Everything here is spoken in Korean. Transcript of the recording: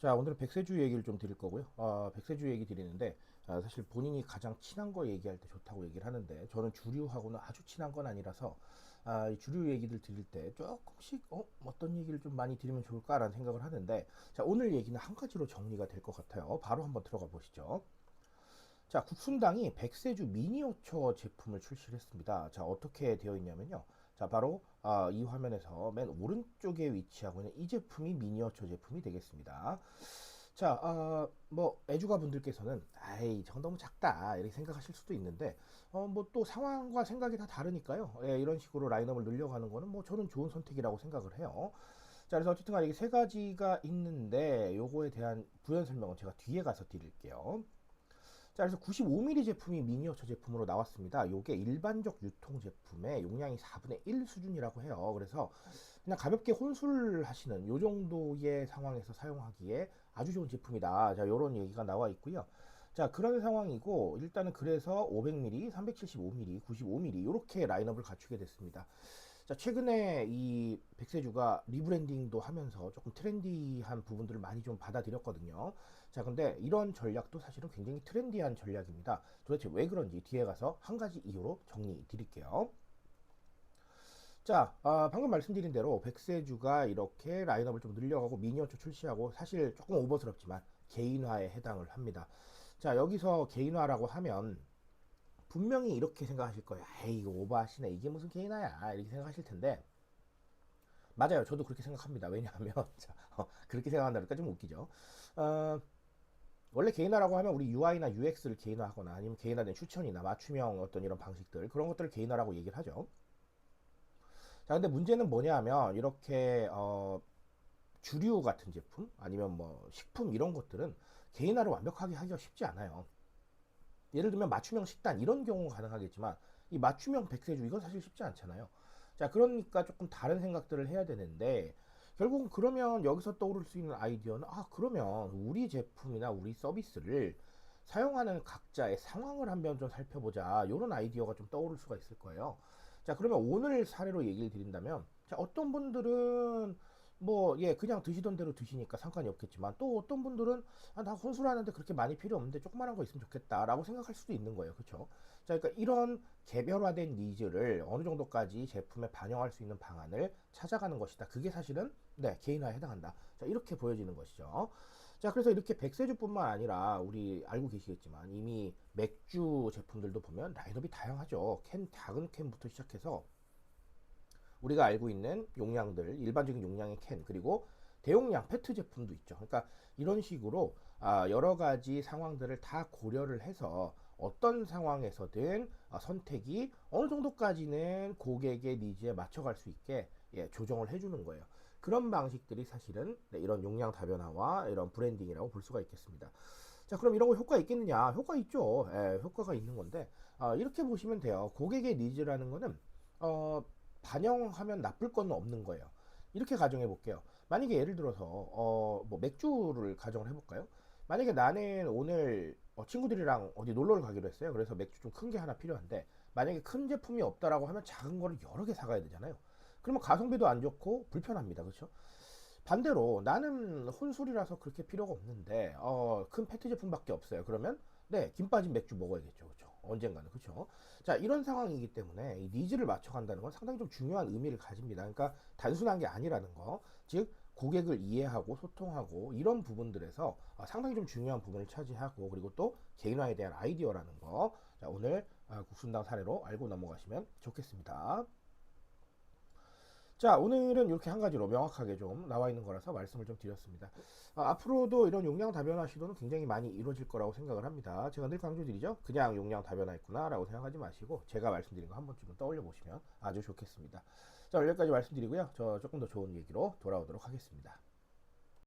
자, 오늘은 백세주 얘기를 좀 드릴 거고요. 백세주 얘기 드리는데, 사실 본인이 가장 친한 거 얘기할 때 좋다고 얘기를 하는데, 저는 주류하고는 아주 친한 건 아니라서, 이 주류 얘기들 드릴 때 조금씩, 어떤 얘기를 좀 많이 드리면 좋을까라는 생각을 하는데, 자, 오늘 얘기는 한 가지로 정리가 될 것 같아요. 바로 한번 들어가 보시죠. 자, 국순당이 백세주 미니어처 제품을 출시를 했습니다. 자, 어떻게 되어 있냐면요. 자, 바로 이 화면에서 맨 오른쪽에 위치하고 있는 이 제품이 미니어처 제품이 되겠습니다. 자, 뭐 애주가 분들께서는 아이, 저건 너무 작다 이렇게 생각하실 수도 있는데, 뭐 또 상황과 생각이 다 다르니까요. 예, 이런 식으로 라인업을 늘려가는 거는 뭐 저는 좋은 선택이라고 생각을 해요. 자, 그래서 어쨌든 간에 이게 세 가지가 있는데 요거에 대한 부연 설명은 제가 뒤에 가서 드릴게요. 자, 그래서 95mm 제품이 미니어처 제품으로 나왔습니다. 요게 일반적 유통 제품의 용량이 4분의 1 수준이라고 해요. 그래서 그냥 가볍게 혼술하시는 요 정도의 상황에서 사용하기에 아주 좋은 제품이다. 자, 요런 얘기가 나와 있고요. 자, 그런 상황이고 일단은 그래서 500mm, 375mm, 95mm 요렇게 라인업을 갖추게 됐습니다. 자, 최근에 이 백세주가 리브랜딩도 하면서 조금 트렌디한 부분들을 많이 좀 받아들였거든요. 자, 근데 이런 전략도 사실은 굉장히 트렌디한 전략입니다. 도대체 왜 그런지 뒤에 가서 한 가지 이유로 정리 드릴게요. 자, 방금 말씀드린 대로 백세주가 이렇게 라인업을 좀 늘려가고 미니어처 출시하고 사실 조금 오버스럽지만 개인화에 해당을 합니다. 자, 여기서 개인화라고 하면 분명히 이렇게 생각하실 거예요. 에이, 이거 오버하시네. 이게 무슨 개인화야. 이렇게 생각하실 텐데 맞아요. 저도 그렇게 생각합니다. 왜냐하면 자, 그렇게 생각한다니까 좀 웃기죠. 어, 원래 개인화라고 하면 우리 UI나 UX를 개인화하거나 아니면 개인화된 추천이나 맞춤형 어떤 이런 방식들 그런 것들을 개인화라고 얘기를 하죠. 자, 근데 문제는 뭐냐 하면 이렇게 주류 같은 제품 아니면 뭐 식품 이런 것들은 개인화를 완벽하게 하기가 쉽지 않아요. 예를 들면 맞춤형 식단 이런 경우가 가능하겠지만 이 맞춤형 백세주 이건 사실 쉽지 않잖아요. 자, 그러니까 조금 다른 생각들을 해야 되는데 결국은 그러면 여기서 떠오를 수 있는 아이디어는 그러면 우리 제품이나 우리 서비스를 사용하는 각자의 상황을 한번 좀 살펴보자. 이런 아이디어가 좀 떠오를 수가 있을 거예요. 자, 그러면 오늘 사례로 얘기를 드린다면 자, 어떤 분들은 뭐, 예, 그냥 드시던 대로 드시니까 상관이 없겠지만, 또 어떤 분들은, 나 혼술하는데 그렇게 많이 필요 없는데 조그만한 거 있으면 좋겠다라고 생각할 수도 있는 거예요. 그쵸? 자, 그러니까 이런 개별화된 니즈를 어느 정도까지 제품에 반영할 수 있는 방안을 찾아가는 것이다. 그게 사실은, 네, 개인화에 해당한다. 자, 이렇게 보여지는 것이죠. 자, 그래서 이렇게 백세주뿐만 아니라, 우리 알고 계시겠지만, 이미 맥주 제품들도 보면 라인업이 다양하죠. 작은 캔부터 시작해서, 우리가 알고 있는 용량들, 일반적인 용량의 캔, 그리고 대용량 페트 제품도 있죠. 그러니까 이런 식으로 여러 가지 상황들을 다 고려를 해서 어떤 상황에서든 선택이 어느 정도까지는 고객의 니즈에 맞춰갈 수 있게 조정을 해주는 거예요. 그런 방식들이 사실은 이런 용량 다변화와 이런 브랜딩이라고 볼 수가 있겠습니다. 자, 그럼 이런 거 효과 있겠느냐? 효과 있죠. 효과가 있는 건데 이렇게 보시면 돼요. 고객의 니즈라는 거는 어, 반영하면 나쁠 건 없는 거예요. 이렇게 가정해 볼게요. 만약에 예를 들어서 뭐 맥주를 가정을 해볼까요? 만약에 나는 오늘 친구들이랑 어디 놀러를 가기로 했어요. 그래서 맥주 좀 큰 게 하나 필요한데 만약에 큰 제품이 없다라고 하면 작은 거를 여러 개 사가야 되잖아요. 그러면 가성비도 안 좋고 불편합니다. 그렇죠? 반대로 나는 혼술이라서 그렇게 필요가 없는데 큰 페트 제품밖에 없어요. 그러면 네, 김 빠진 맥주 먹어야겠죠. 그렇죠? 언젠가는. 그렇죠? 자, 이런 상황이기 때문에 이 니즈를 맞춰간다는 건 상당히 좀 중요한 의미를 가집니다. 그러니까 단순한 게 아니라는 거. 즉 고객을 이해하고 소통하고 이런 부분들에서 상당히 좀 중요한 부분을 차지하고 그리고 또 개인화에 대한 아이디어라는 거. 자, 오늘 국순당 사례로 알고 넘어가시면 좋겠습니다. 자, 오늘은 이렇게 한 가지로 명확하게 좀 나와 있는 거라서 말씀을 좀 드렸습니다. 앞으로도 이런 용량 다변화 시도는 굉장히 많이 이루어질 거라고 생각을 합니다. 제가 늘 강조드리죠. 그냥 용량 다변화했구나 라고 생각하지 마시고 제가 말씀드린 거 한 번쯤은 떠올려 보시면 아주 좋겠습니다. 자, 오늘 여기까지 말씀드리고요. 저 조금 더 좋은 얘기로 돌아오도록 하겠습니다.